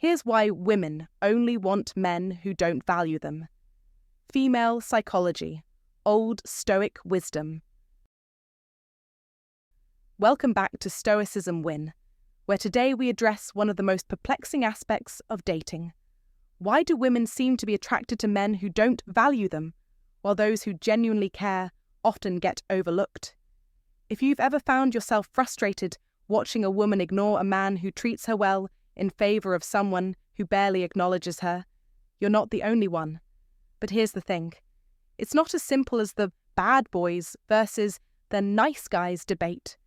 Here's why women only want men who don't value them. Female psychology, Old Stoic wisdom. Welcome back to Stoicism Win, where today we address one of the most perplexing aspects of dating. Why do women seem to be attracted to men who don't value them, while those who genuinely care often get overlooked? If you've ever found yourself frustrated watching a woman ignore a man who treats her well in favor of someone who barely acknowledges her, you're not the only one. But here's the thing. It's not as simple as the bad boys versus the nice guys debate.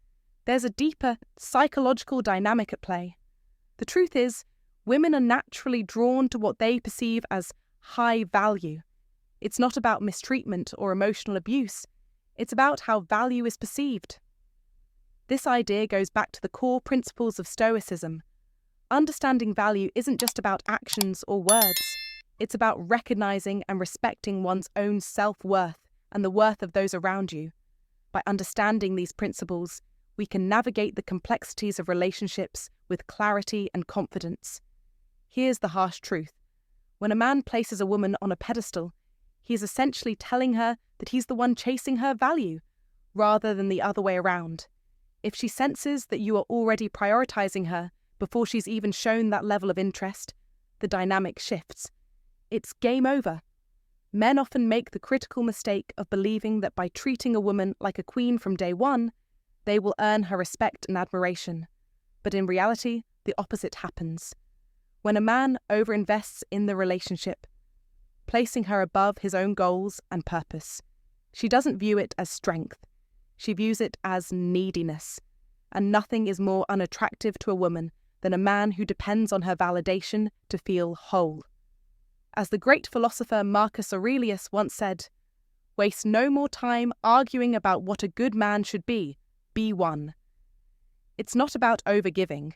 There's a deeper psychological dynamic at play. The truth is, women are naturally drawn to what they perceive as high value. It's not about mistreatment or emotional abuse. It's about how value is perceived. This idea goes back to the core principles of Stoicism. Understanding value isn't just about actions or words. It's about recognizing and respecting one's own self-worth and the worth of those around you. By understanding these principles, we can navigate the complexities of relationships with clarity and confidence. Here's the harsh truth. When a man places a woman on a pedestal, he is essentially telling her that he's the one chasing her value, rather than the other way around. If she senses that you are already prioritizing her before she's even shown that level of interest, the dynamic shifts. It's game over. Men often make the critical mistake of believing that by treating a woman like a queen from day one, they will earn her respect and admiration. But in reality, the opposite happens. When a man overinvests in the relationship, placing her above his own goals and purpose, she doesn't view it as strength. She views it as neediness. And nothing is more unattractive to a woman than a man who depends on her validation to feel whole. As the great philosopher Marcus Aurelius once said, "Waste no more time arguing about what a good man should be one." It's not about overgiving,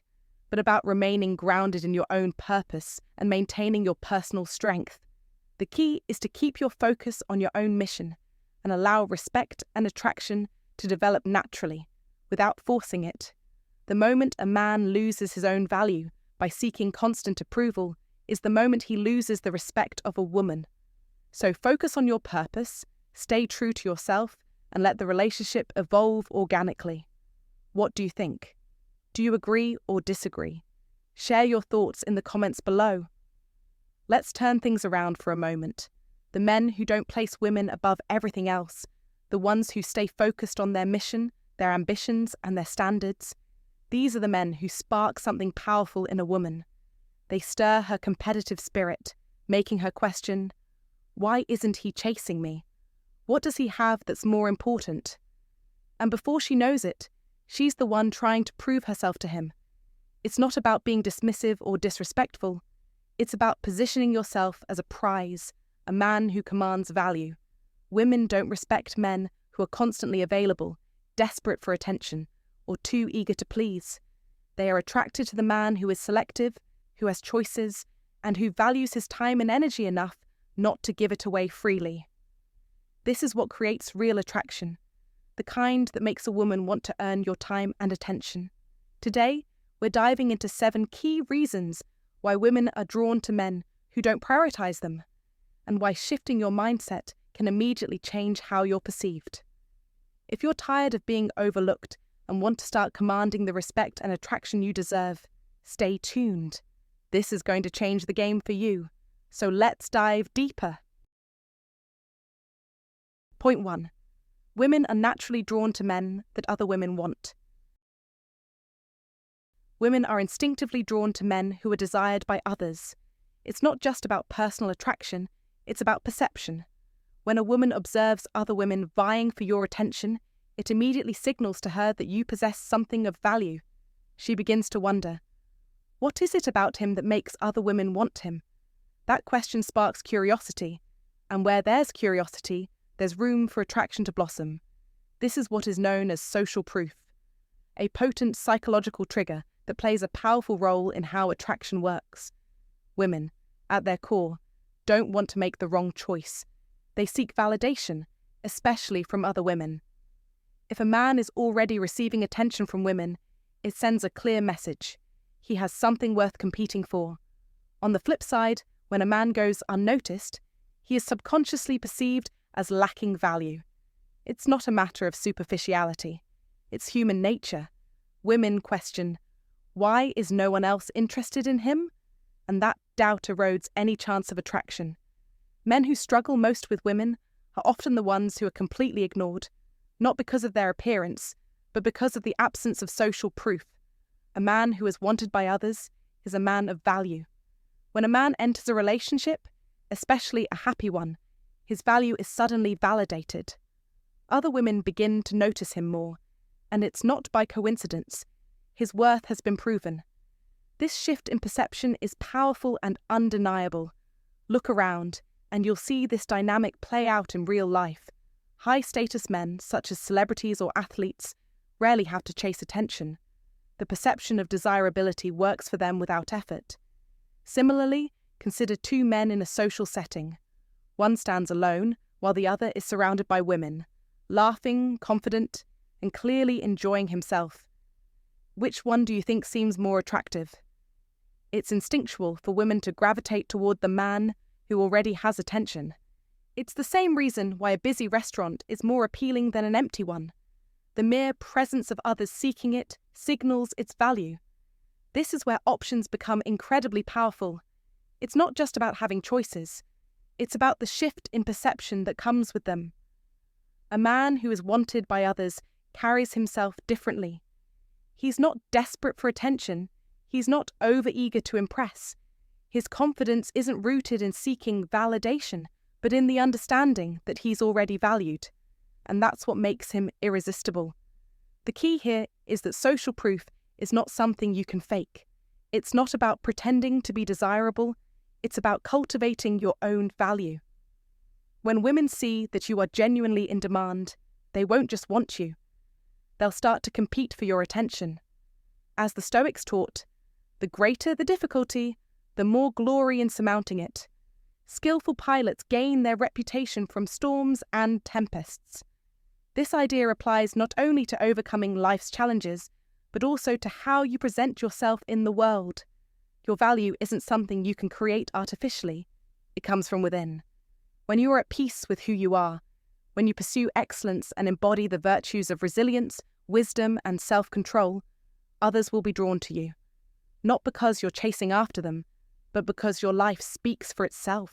but about remaining grounded in your own purpose and maintaining your personal strength. The key is to keep your focus on your own mission and allow respect and attraction to develop naturally, without forcing it. The moment a man loses his own value by seeking constant approval is the moment he loses the respect of a woman. So focus on your purpose, stay true to yourself, and let the relationship evolve organically. What do you think? Do you agree or disagree? Share your thoughts in the comments below. Let's turn things around for a moment. The men who don't place women above everything else, the ones who stay focused on their mission, their ambitions, and their standards, these are the men who spark something powerful in a woman. They stir her competitive spirit, making her question, why isn't he chasing me? What does he have that's more important? And before she knows it, she's the one trying to prove herself to him. It's not about being dismissive or disrespectful. It's about positioning yourself as a prize, a man who commands value. Women don't respect men who are constantly available, desperate for attention, or too eager to please. They are attracted to the man who is selective, who has choices, and who values his time and energy enough not to give it away freely. This is what creates real attraction, the kind that makes a woman want to earn your time and attention. Today, we're diving into 7 key reasons why women are drawn to men who don't prioritize them, and why shifting your mindset can immediately change how you're perceived. If you're tired of being overlooked and want to start commanding the respect and attraction you deserve, stay tuned. This is going to change the game for you. So let's dive deeper. Point 1. Women are naturally drawn to men that other women want. Women are instinctively drawn to men who are desired by others. It's not just about personal attraction, it's about perception. When a woman observes other women vying for your attention, it immediately signals to her that you possess something of value. She begins to wonder, what is it about him that makes other women want him? That question sparks curiosity, and where there's curiosity, there's room for attraction to blossom. This is what is known as social proof, a potent psychological trigger that plays a powerful role in how attraction works. Women, at their core, don't want to make the wrong choice. They seek validation, especially from other women. If a man is already receiving attention from women, it sends a clear message. He has something worth competing for. On the flip side, when a man goes unnoticed, he is subconsciously perceived as lacking value. It's not a matter of superficiality. It's human nature. Women question, why is no one else interested in him? And that doubt erodes any chance of attraction. Men who struggle most with women are often the ones who are completely ignored, not because of their appearance, but because of the absence of social proof. A man who is wanted by others is a man of value. When a man enters a relationship, especially a happy one, his value is suddenly validated. Other women begin to notice him more, and it's not by coincidence. His worth has been proven. This shift in perception is powerful and undeniable. Look around, and you'll see this dynamic play out in real life. High-status men, such as celebrities or athletes, rarely have to chase attention. The perception of desirability works for them without effort. Similarly, consider two men in a social setting. One stands alone, while the other is surrounded by women, laughing, confident, and clearly enjoying himself. Which one do you think seems more attractive? It's instinctual for women to gravitate toward the man who already has attention. It's the same reason why a busy restaurant is more appealing than an empty one. The mere presence of others seeking it signals its value. This is where options become incredibly powerful. It's not just about having choices. It's about the shift in perception that comes with them. A man who is wanted by others carries himself differently. He's not desperate for attention. He's not over-eager to impress. His confidence isn't rooted in seeking validation, but in the understanding that he's already valued. And that's what makes him irresistible. The key here is that social proof is not something you can fake. It's not about pretending to be desirable. It's about cultivating your own value. When women see that you are genuinely in demand, they won't just want you. They'll start to compete for your attention. As the Stoics taught, the greater the difficulty, the more glory in surmounting it. Skillful pilots gain their reputation from storms and tempests. This idea applies not only to overcoming life's challenges, but also to how you present yourself in the world. Your value isn't something you can create artificially. It comes from within. When you are at peace with who you are, when you pursue excellence and embody the virtues of resilience, wisdom, and self-control, others will be drawn to you. Not because you're chasing after them, but because your life speaks for itself.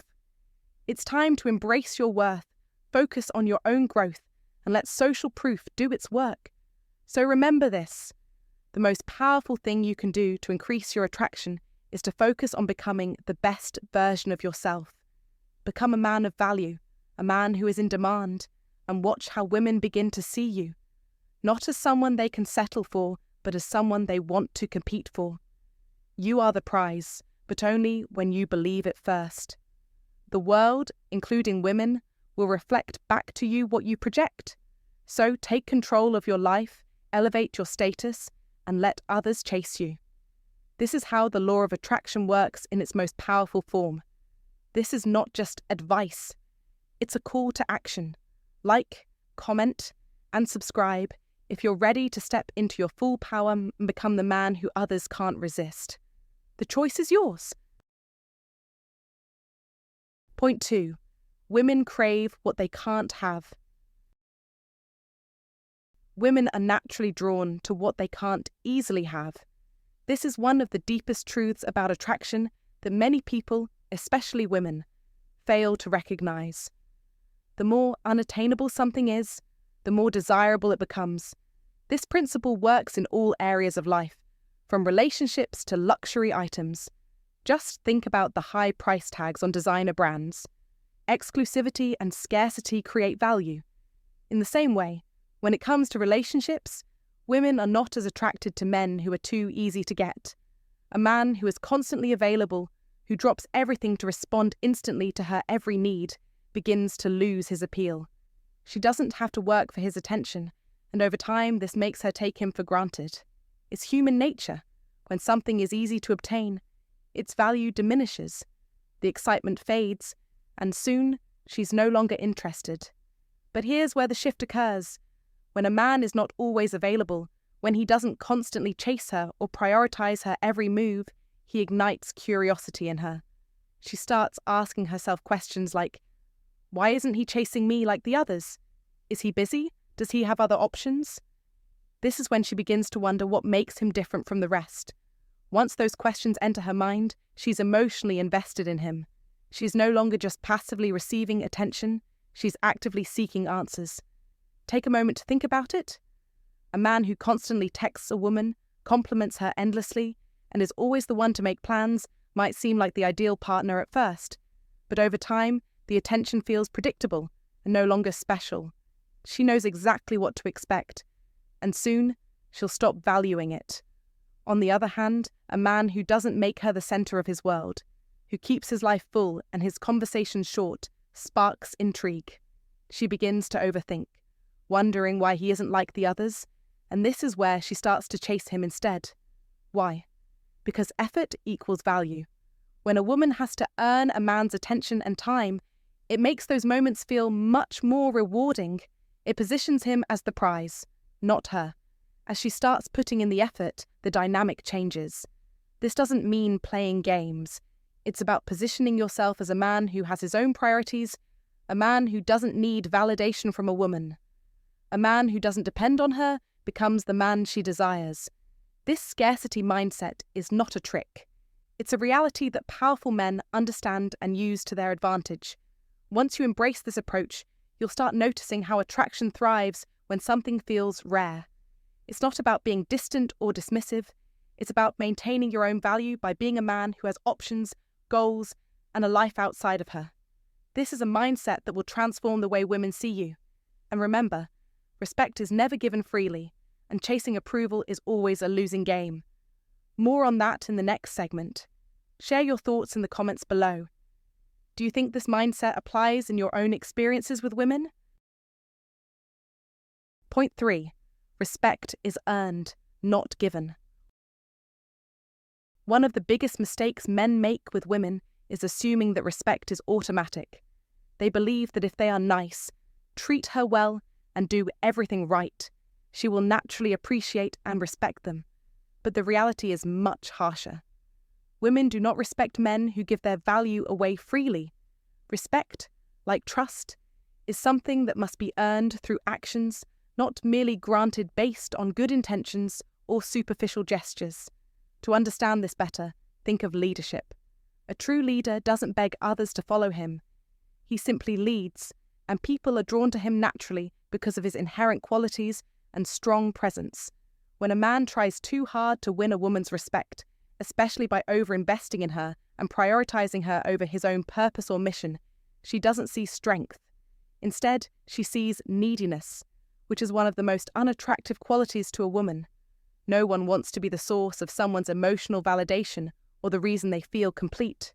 It's time to embrace your worth, focus on your own growth, and let social proof do its work. So remember this. The most powerful thing you can do to increase your attraction is to focus on becoming the best version of yourself. Become a man of value, a man who is in demand, and watch how women begin to see you. Not as someone they can settle for, but as someone they want to compete for. You are the prize, but only when you believe it first. The world, including women, will reflect back to you what you project. So take control of your life, elevate your status, and let others chase you. This is how the law of attraction works in its most powerful form. This is not just advice. It's a call to action. Like, comment, and subscribe if you're ready to step into your full power and become the man who others can't resist. The choice is yours. Point 2. Women crave what they can't have. Women are naturally drawn to what they can't easily have. This is one of the deepest truths about attraction that many people, especially women, fail to recognize. The more unattainable something is, the more desirable it becomes. This principle works in all areas of life, from relationships to luxury items. Just think about the high price tags on designer brands. Exclusivity and scarcity create value. In the same way, when it comes to relationships, women are not as attracted to men who are too easy to get. A man who is constantly available, who drops everything to respond instantly to her every need, begins to lose his appeal. She doesn't have to work for his attention, and over time this makes her take him for granted. It's human nature. When something is easy to obtain, its value diminishes, the excitement fades, and soon she's no longer interested. But here's where the shift occurs. When a man is not always available, when he doesn't constantly chase her or prioritize her every move, he ignites curiosity in her. She starts asking herself questions like, why isn't he chasing me like the others? Is he busy? Does he have other options? This is when she begins to wonder what makes him different from the rest. Once those questions enter her mind, she's emotionally invested in him. She's no longer just passively receiving attention, she's actively seeking answers. Take a moment to think about it. A man who constantly texts a woman, compliments her endlessly, and is always the one to make plans might seem like the ideal partner at first, but over time, the attention feels predictable and no longer special. She knows exactly what to expect, and soon she'll stop valuing it. On the other hand, a man who doesn't make her the center of his world, who keeps his life full and his conversations short, sparks intrigue. She begins to overthink, wondering why he isn't like the others, and this is where she starts to chase him instead. Why? Because effort equals value. When a woman has to earn a man's attention and time, it makes those moments feel much more rewarding. It positions him as the prize, not her. As she starts putting in the effort, the dynamic changes. This doesn't mean playing games. It's about positioning yourself as a man who has his own priorities, a man who doesn't need validation from a woman. A man who doesn't depend on her becomes the man she desires. This scarcity mindset is not a trick. It's a reality that powerful men understand and use to their advantage. Once you embrace this approach, you'll start noticing how attraction thrives when something feels rare. It's not about being distant or dismissive. It's about maintaining your own value by being a man who has options, goals, and a life outside of her. This is a mindset that will transform the way women see you. And remember, respect is never given freely, and chasing approval is always a losing game. More on that in the next segment. Share your thoughts in the comments below. Do you think this mindset applies in your own experiences with women? Point 3. Respect is earned, not given. One of the biggest mistakes men make with women is assuming that respect is automatic. They believe that if they are nice, treat her well, and do everything right, she will naturally appreciate and respect them. But the reality is much harsher. Women do not respect men who give their value away freely. Respect, like trust, is something that must be earned through actions, not merely granted based on good intentions or superficial gestures. To understand this better, think of leadership. A true leader doesn't beg others to follow him. He simply leads, and people are drawn to him naturally because of his inherent qualities and strong presence. When a man tries too hard to win a woman's respect, especially by over-investing in her and prioritizing her over his own purpose or mission, she doesn't see strength. Instead, she sees neediness, which is one of the most unattractive qualities to a woman. No one wants to be the source of someone's emotional validation or the reason they feel complete.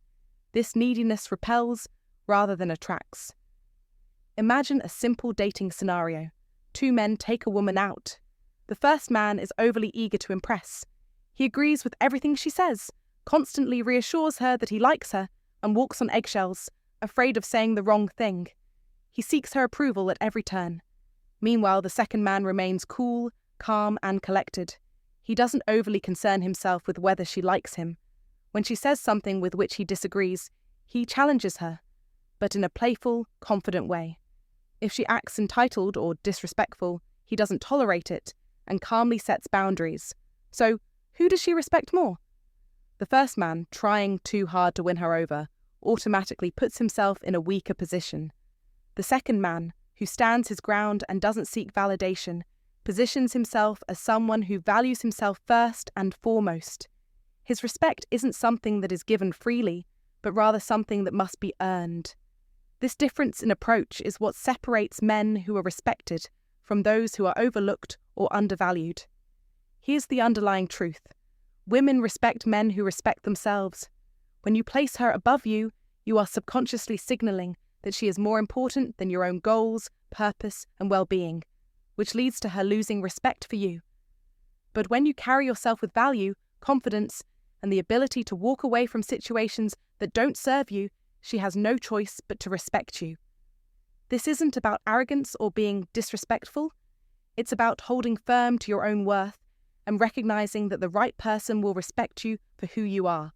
This neediness repels rather than attracts. Imagine a simple dating scenario. Two men take a woman out. The first man is overly eager to impress. He agrees with everything she says, constantly reassures her that he likes her, and walks on eggshells, afraid of saying the wrong thing. He seeks her approval at every turn. Meanwhile, the second man remains cool, calm, and collected. He doesn't overly concern himself with whether she likes him. When she says something with which he disagrees, he challenges her, but in a playful, confident way. If she acts entitled or disrespectful, he doesn't tolerate it and calmly sets boundaries. So, who does she respect more? The first man, trying too hard to win her over, automatically puts himself in a weaker position. The second man, who stands his ground and doesn't seek validation, positions himself as someone who values himself first and foremost. His respect isn't something that is given freely, but rather something that must be earned. This difference in approach is what separates men who are respected from those who are overlooked or undervalued. Here's the underlying truth. Women respect men who respect themselves. When you place her above you, you are subconsciously signaling that she is more important than your own goals, purpose, and well-being, which leads to her losing respect for you. But when you carry yourself with value, confidence, and the ability to walk away from situations that don't serve you, she has no choice but to respect you. This isn't about arrogance or being disrespectful. It's about holding firm to your own worth and recognizing that the right person will respect you for who you are,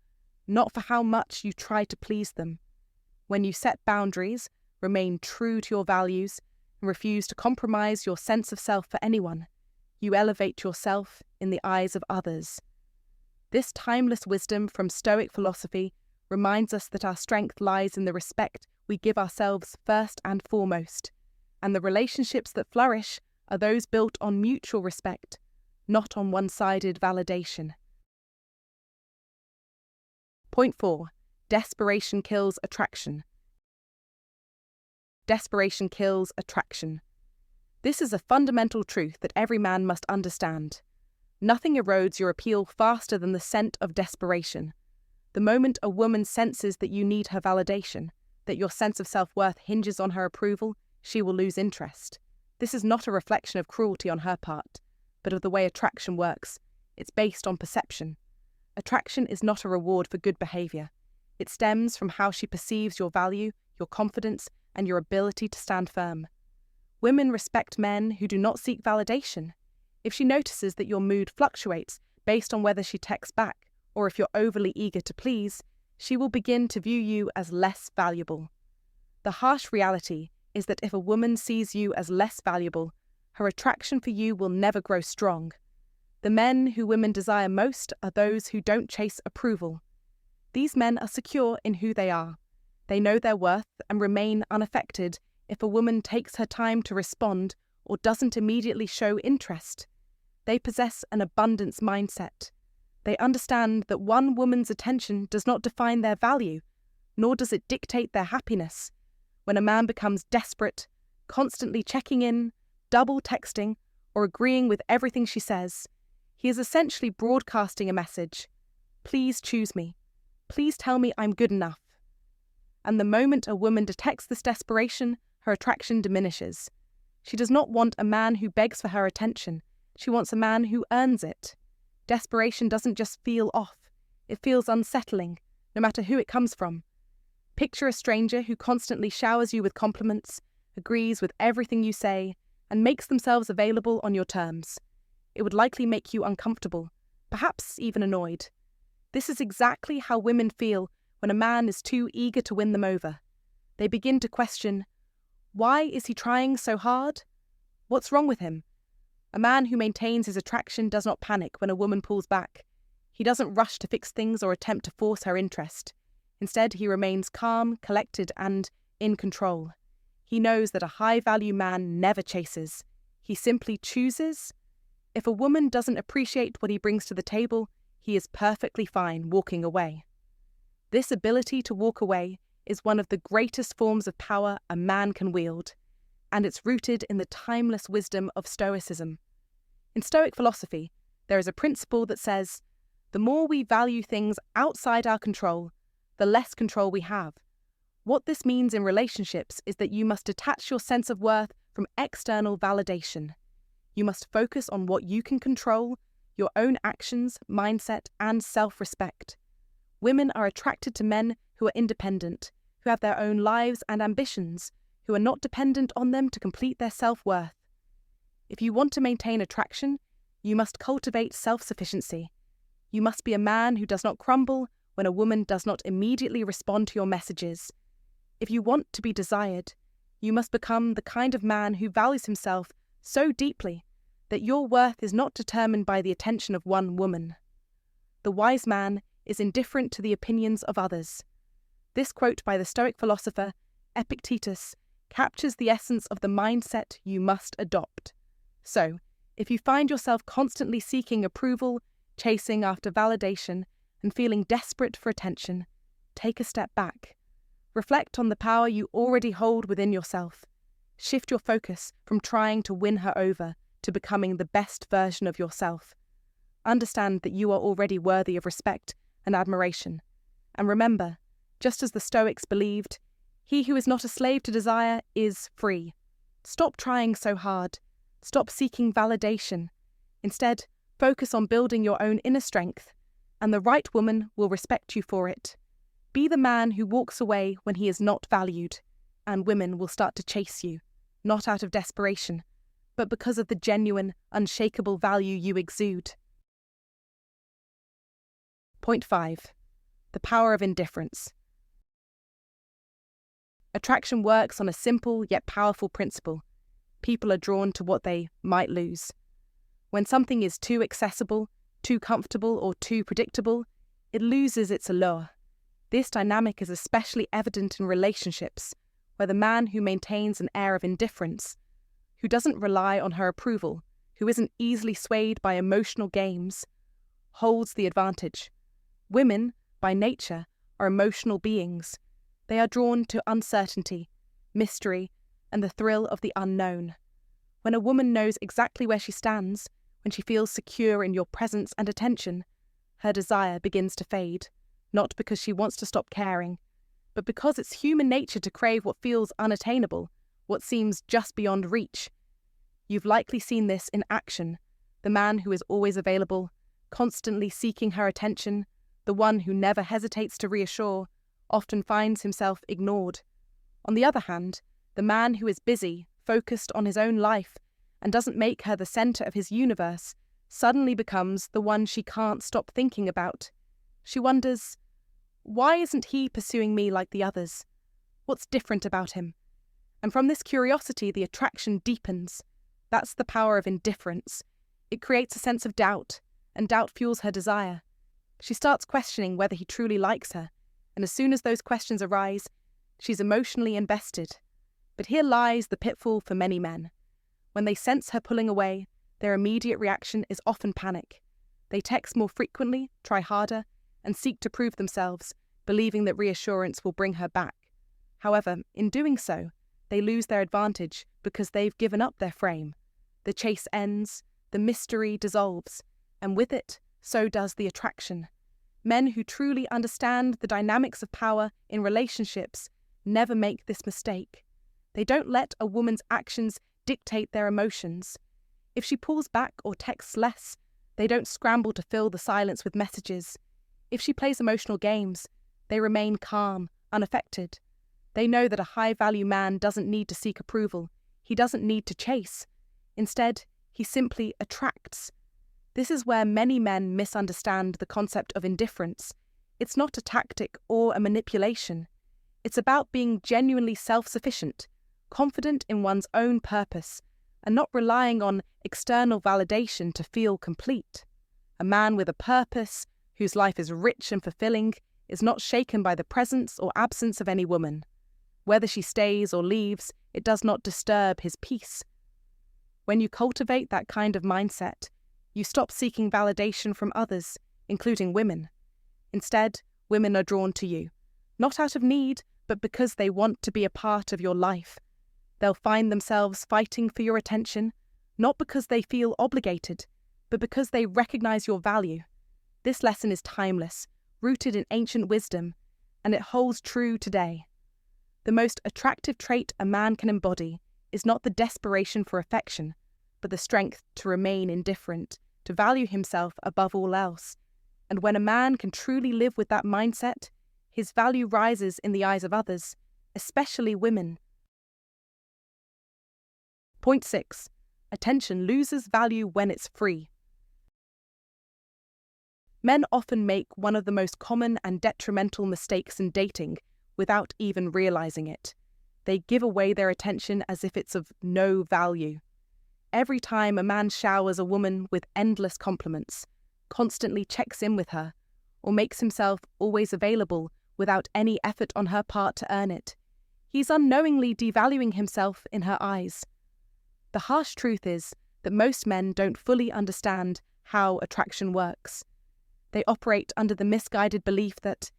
not for how much you try to please them. When you set boundaries, remain true to your values, and refuse to compromise your sense of self for anyone, you elevate yourself in the eyes of others. This timeless wisdom from Stoic philosophy reminds us that our strength lies in the respect we give ourselves first and foremost, and the relationships that flourish are those built on mutual respect, not on one-sided validation. Point 4. Desperation kills attraction. Desperation kills attraction. This is a fundamental truth that every man must understand. Nothing erodes your appeal faster than the scent of desperation. The moment a woman senses that you need her validation, that your sense of self-worth hinges on her approval, she will lose interest. This is not a reflection of cruelty on her part, but of the way attraction works. It's based on perception. Attraction is not a reward for good behavior. It stems from how she perceives your value, your confidence, and your ability to stand firm. Women respect men who do not seek validation. If she notices that your mood fluctuates based on whether she texts back or if you're overly eager to please, she will begin to view you as less valuable. The harsh reality is that if a woman sees you as less valuable, her attraction for you will never grow strong. The men who women desire most are those who don't chase approval. These men are secure in who they are. They know their worth and remain unaffected if a woman takes her time to respond or doesn't immediately show interest. They possess an abundance mindset. They understand that one woman's attention does not define their value, nor does it dictate their happiness. When a man becomes desperate, constantly checking in, double texting, or agreeing with everything she says, he is essentially broadcasting a message. Please choose me. Please tell me I'm good enough. And the moment a woman detects this desperation, her attraction diminishes. She does not want a man who begs for her attention. She wants a man who earns it. Desperation doesn't just feel off. It feels unsettling, no matter who it comes from. Picture a stranger who constantly showers you with compliments, agrees with everything you say, and makes themselves available on your terms. It would likely make you uncomfortable, perhaps even annoyed. This is exactly how women feel when a man is too eager to win them over. They begin to question, why is he trying so hard? What's wrong with him? A man who maintains his attraction does not panic when a woman pulls back. He doesn't rush to fix things or attempt to force her interest. Instead, he remains calm, collected, and in control. He knows that a high-value man never chases. He simply chooses. If a woman doesn't appreciate what he brings to the table, he is perfectly fine walking away. This ability to walk away is one of the greatest forms of power a man can wield, and it's rooted in the timeless wisdom of Stoicism. In Stoic philosophy, there is a principle that says, the more we value things outside our control, the less control we have. What this means in relationships is that you must detach your sense of worth from external validation. You must focus on what you can control, your own actions, mindset, and self-respect. Women are attracted to men who are independent, who have their own lives and ambitions, who are not dependent on them to complete their self-worth. If you want to maintain attraction, you must cultivate self-sufficiency. You must be a man who does not crumble when a woman does not immediately respond to your messages. If you want to be desired, you must become the kind of man who values himself so deeply that your worth is not determined by the attention of one woman. The wise man is indifferent to the opinions of others. This quote by the Stoic philosopher Epictetus captures the essence of the mindset you must adopt. So, if you find yourself constantly seeking approval, chasing after validation, and feeling desperate for attention, take a step back. Reflect on the power you already hold within yourself. Shift your focus from trying to win her over to becoming the best version of yourself. Understand that you are already worthy of respect and admiration. And remember, just as the Stoics believed, he who is not a slave to desire is free. Stop trying so hard. Stop seeking validation. Instead, focus on building your own inner strength, and the right woman will respect you for it. Be the man who walks away when he is not valued, and women will start to chase you, not out of desperation, but because of the genuine, unshakable value you exude. Point 5. the power of indifference. Attraction works on a simple yet powerful principle. People are drawn to what they might lose. When something is too accessible, too comfortable, or too predictable, it loses its allure. This dynamic is especially evident in relationships, where the man who maintains an air of indifference, who doesn't rely on her approval, who isn't easily swayed by emotional games, holds the advantage. Women, by nature, are emotional beings. They are drawn to uncertainty, mystery, and the thrill of the unknown. When a woman knows exactly where she stands, when she feels secure in your presence and attention, her desire begins to fade, not because she wants to stop caring, but because it's human nature to crave what feels unattainable, what seems just beyond reach. You've likely seen this in action: the man who is always available, constantly seeking her attention, the one who never hesitates to reassure, often finds himself ignored. On the other hand, the man who is busy, focused on his own life, and doesn't make her the center of his universe, suddenly becomes the one she can't stop thinking about. She wonders, why isn't he pursuing me like the others? What's different about him? And from this curiosity, the attraction deepens. That's the power of indifference. It creates a sense of doubt, and doubt fuels her desire. She starts questioning whether he truly likes her, and as soon as those questions arise, she's emotionally invested. But here lies the pitfall for many men. When they sense her pulling away, their immediate reaction is often panic. They text more frequently, try harder, and seek to prove themselves, believing that reassurance will bring her back. However, in doing so, they lose their advantage because they've given up their frame. The chase ends, the mystery dissolves, and with it, so does the attraction. Men who truly understand the dynamics of power in relationships never make this mistake. They don't let a woman's actions dictate their emotions. If she pulls back or texts less, they don't scramble to fill the silence with messages. If she plays emotional games, they remain calm, unaffected. They know that a high-value man doesn't need to seek approval. He doesn't need to chase. Instead, he simply attracts. This is where many men misunderstand the concept of indifference. It's not a tactic or a manipulation. It's about being genuinely self-sufficient, confident in one's own purpose, and not relying on external validation to feel complete. A man with a purpose, whose life is rich and fulfilling, is not shaken by the presence or absence of any woman. Whether she stays or leaves, it does not disturb his peace. When you cultivate that kind of mindset, you stop seeking validation from others, including women. Instead, women are drawn to you, not out of need, but because they want to be a part of your life. They'll find themselves fighting for your attention, not because they feel obligated, but because they recognize your value. This lesson is timeless, rooted in ancient wisdom, and it holds true today. The most attractive trait a man can embody is not the desperation for affection, but the strength to remain indifferent, to value himself above all else. And when a man can truly live with that mindset, his value rises in the eyes of others, especially women. Point 6. Attention loses value when it's free. Men often make one of the most common and detrimental mistakes in dating without even realizing it. They give away their attention as if it's of no value. Every time a man showers a woman with endless compliments, constantly checks in with her, or makes himself always available without any effort on her part to earn it, he's unknowingly devaluing himself in her eyes. The harsh truth is that most men don't fully understand how attraction works. They operate under the misguided belief that,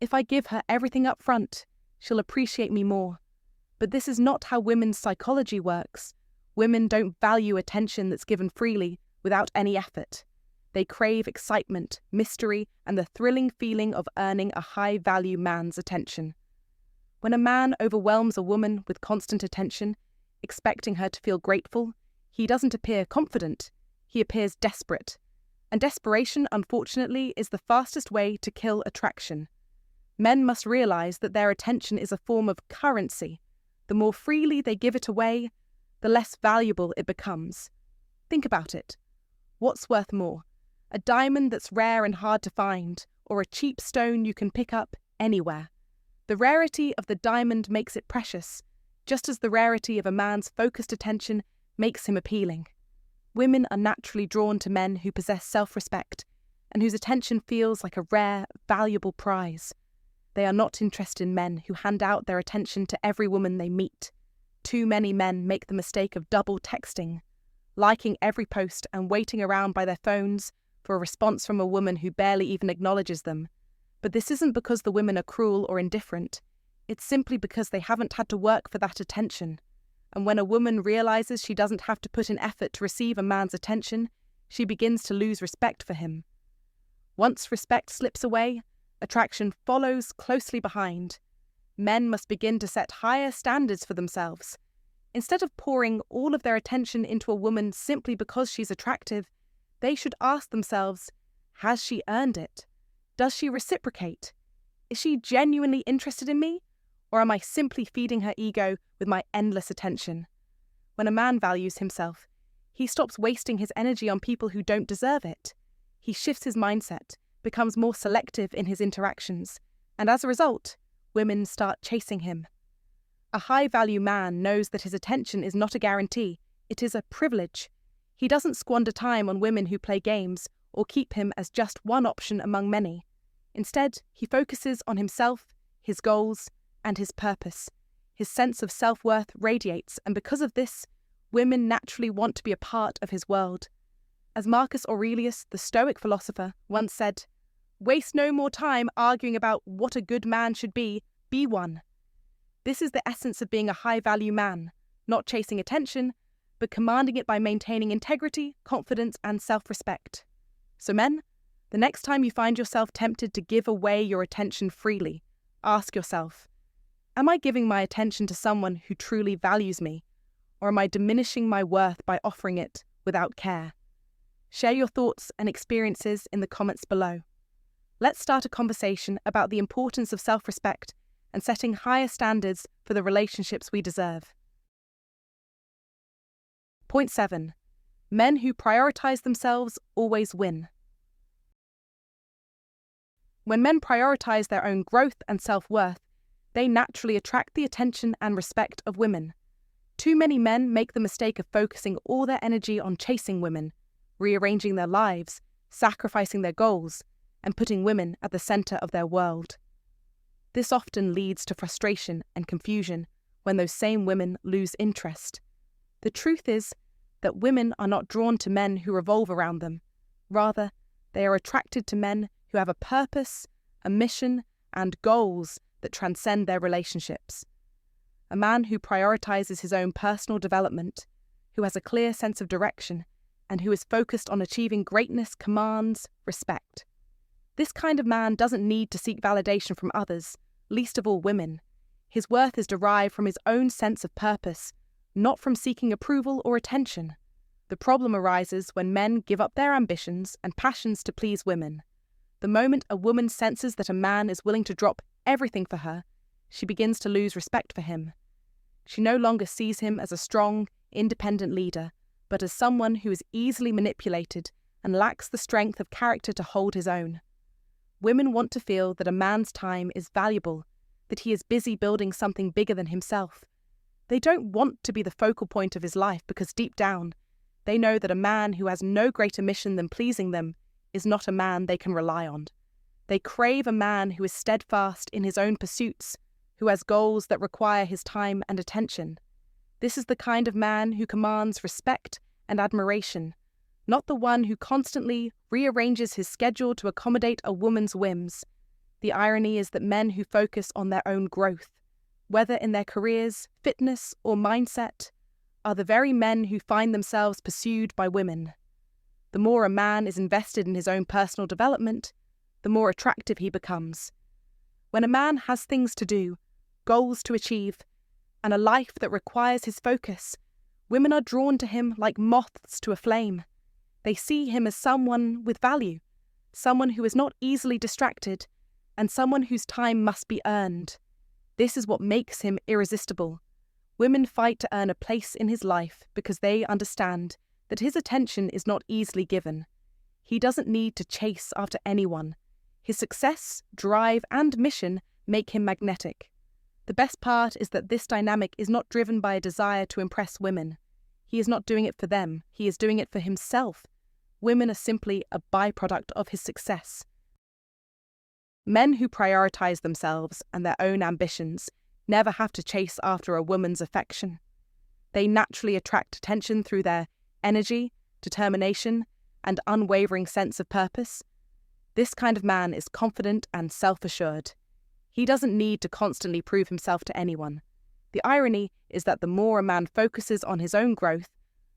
if I give her everything up front, she'll appreciate me more. But this is not how women's psychology works. Women don't value attention that's given freely without any effort. They crave excitement, mystery, and the thrilling feeling of earning a high-value man's attention. When a man overwhelms a woman with constant attention, expecting her to feel grateful, he doesn't appear confident, he appears desperate. And desperation, unfortunately, is the fastest way to kill attraction. Men must realize that their attention is a form of currency. The more freely they give it away, the less valuable it becomes. Think about it. What's worth more? A diamond that's rare and hard to find, or a cheap stone you can pick up anywhere. The rarity of the diamond makes it precious, just as the rarity of a man's focused attention makes him appealing. Women are naturally drawn to men who possess self-respect and whose attention feels like a rare, valuable prize. They are not interested in men who hand out their attention to every woman they meet. Too many men make the mistake of double texting, liking every post and waiting around by their phones for a response from a woman who barely even acknowledges them. But this isn't because the women are cruel or indifferent. It's simply because they haven't had to work for that attention. And when a woman realizes she doesn't have to put in effort to receive a man's attention, she begins to lose respect for him. Once respect slips away, attraction follows closely behind. Men must begin to set higher standards for themselves. Instead of pouring all of their attention into a woman simply because she's attractive, they should ask themselves, has she earned it? Does she reciprocate? Is she genuinely interested in me? Or am I simply feeding her ego with my endless attention? When a man values himself, he stops wasting his energy on people who don't deserve it. He shifts his mindset, becomes more selective in his interactions, and as a result, women start chasing him. A high-value man knows that his attention is not a guarantee, it is a privilege. He doesn't squander time on women who play games or keep him as just one option among many. Instead, he focuses on himself, his goals, and his purpose. His sense of self-worth radiates, and because of this, women naturally want to be a part of his world. As Marcus Aurelius, the Stoic philosopher, once said, "Waste no more time arguing about what a good man should be one." This is the essence of being a high-value man, not chasing attention, but commanding it by maintaining integrity, confidence, and self-respect. So men, the next time you find yourself tempted to give away your attention freely, ask yourself, am I giving my attention to someone who truly values me, or am I diminishing my worth by offering it without care? Share your thoughts and experiences in the comments below. Let's start a conversation about the importance of self-respect and setting higher standards for the relationships we deserve. Point 7. Men who prioritize themselves always win. When men prioritize their own growth and self-worth, they naturally attract the attention and respect of women. Too many men make the mistake of focusing all their energy on chasing women, rearranging their lives, sacrificing their goals, and putting women at the center of their world. This often leads to frustration and confusion when those same women lose interest. The truth is that women are not drawn to men who revolve around them. Rather, they are attracted to men who have a purpose, a mission, and goals that transcend their relationships. A man who prioritizes his own personal development, who has a clear sense of direction, and who is focused on achieving greatness commands respect. This kind of man doesn't need to seek validation from others, least of all women. His worth is derived from his own sense of purpose, not from seeking approval or attention. The problem arises when men give up their ambitions and passions to please women. The moment a woman senses that a man is willing to drop everything for her, she begins to lose respect for him. She no longer sees him as a strong, independent leader, but as someone who is easily manipulated and lacks the strength of character to hold his own. Women want to feel that a man's time is valuable, that he is busy building something bigger than himself. They don't want to be the focal point of his life because deep down, they know that a man who has no greater mission than pleasing them is not a man they can rely on. They crave a man who is steadfast in his own pursuits, who has goals that require his time and attention. This is the kind of man who commands respect and admiration, not the one who constantly rearranges his schedule to accommodate a woman's whims. The irony is that men who focus on their own growth, whether in their careers, fitness, or mindset, are the very men who find themselves pursued by women. The more a man is invested in his own personal development, the more attractive he becomes. When a man has things to do, goals to achieve, and a life that requires his focus, women are drawn to him like moths to a flame. They see him as someone with value, someone who is not easily distracted, and someone whose time must be earned. This is what makes him irresistible. Women fight to earn a place in his life because they understand that his attention is not easily given. He doesn't need to chase after anyone. His success, drive, and mission make him magnetic. The best part is that this dynamic is not driven by a desire to impress women. He is not doing it for them, he is doing it for himself. Women are simply a byproduct of his success. Men who prioritize themselves and their own ambitions never have to chase after a woman's affection. They naturally attract attention through their energy, determination, and unwavering sense of purpose. This kind of man is confident and self-assured. He doesn't need to constantly prove himself to anyone. The irony is that the more a man focuses on his own growth,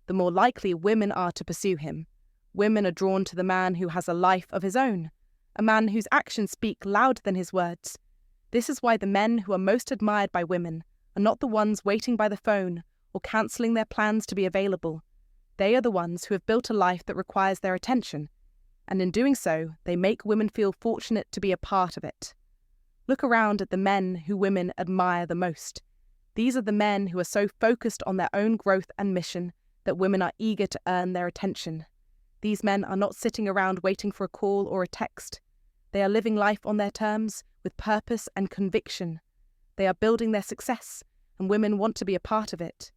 the more likely women are to pursue him. Women are drawn to the man who has a life of his own, a man whose actions speak louder than his words. This is why the men who are most admired by women are not the ones waiting by the phone or cancelling their plans to be available. They are the ones who have built a life that requires their attention, and in doing so, they make women feel fortunate to be a part of it. Look around at the men who women admire the most. These are the men who are so focused on their own growth and mission that women are eager to earn their attention. These men are not sitting around waiting for a call or a text. They are living life on their terms, with purpose and conviction. They are building their success, and women want to be a part of it.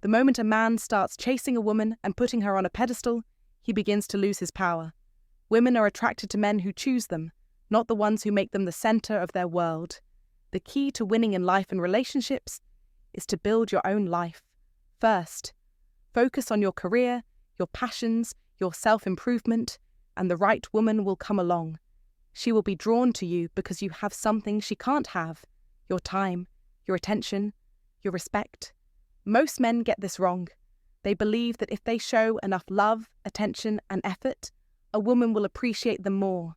The moment a man starts chasing a woman and putting her on a pedestal, he begins to lose his power. Women are attracted to men who choose them, not the ones who make them the center of their world. The key to winning in life and relationships is to build your own life. First, focus on your career, your passions, your self-improvement, and the right woman will come along. She will be drawn to you because you have something she can't have: your time, your attention, your respect. Most men get this wrong. They believe that if they show enough love, attention, and effort, a woman will appreciate them more.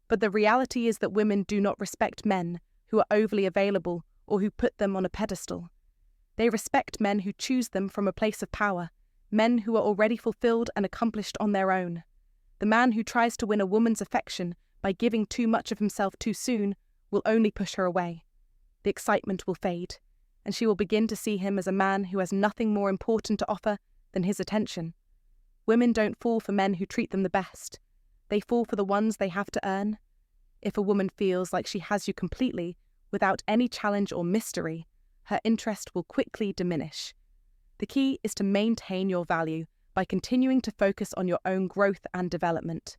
But the reality is that women do not respect men who are overly available or who put them on a pedestal. They respect men who choose them from a place of power, men who are already fulfilled and accomplished on their own. The man who tries to win a woman's affection by giving too much of himself too soon will only push her away. The excitement will fade, and she will begin to see him as a man who has nothing more important to offer than his attention. Women don't fall for men who treat them the best. They fall for the ones they have to earn. If a woman feels like she has you completely, without any challenge or mystery, her interest will quickly diminish. The key is to maintain your value by continuing to focus on your own growth and development.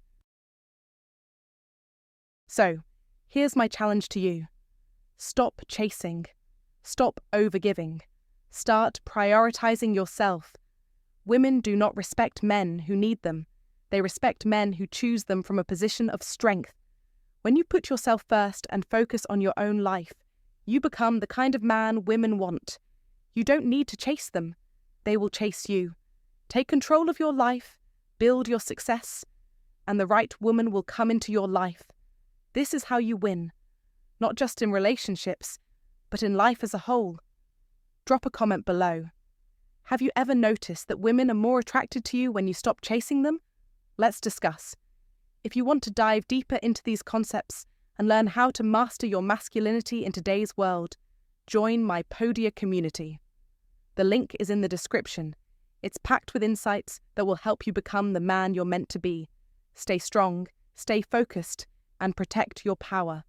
So, here's my challenge to you. Stop chasing. Stop overgiving. Start prioritizing yourself. Women do not respect men who need them. They respect men who choose them from a position of strength. When you put yourself first and focus on your own life, you become the kind of man women want. You don't need to chase them. They will chase you. Take control of your life, build your success, and the right woman will come into your life. This is how you win, not just in relationships, but in life as a whole. Drop a comment below. Have you ever noticed that women are more attracted to you when you stop chasing them? Let's discuss. If you want to dive deeper into these concepts and learn how to master your masculinity in today's world, join my Podia community. The link is in the description. It's packed with insights that will help you become the man you're meant to be. Stay strong, stay focused, and protect your power.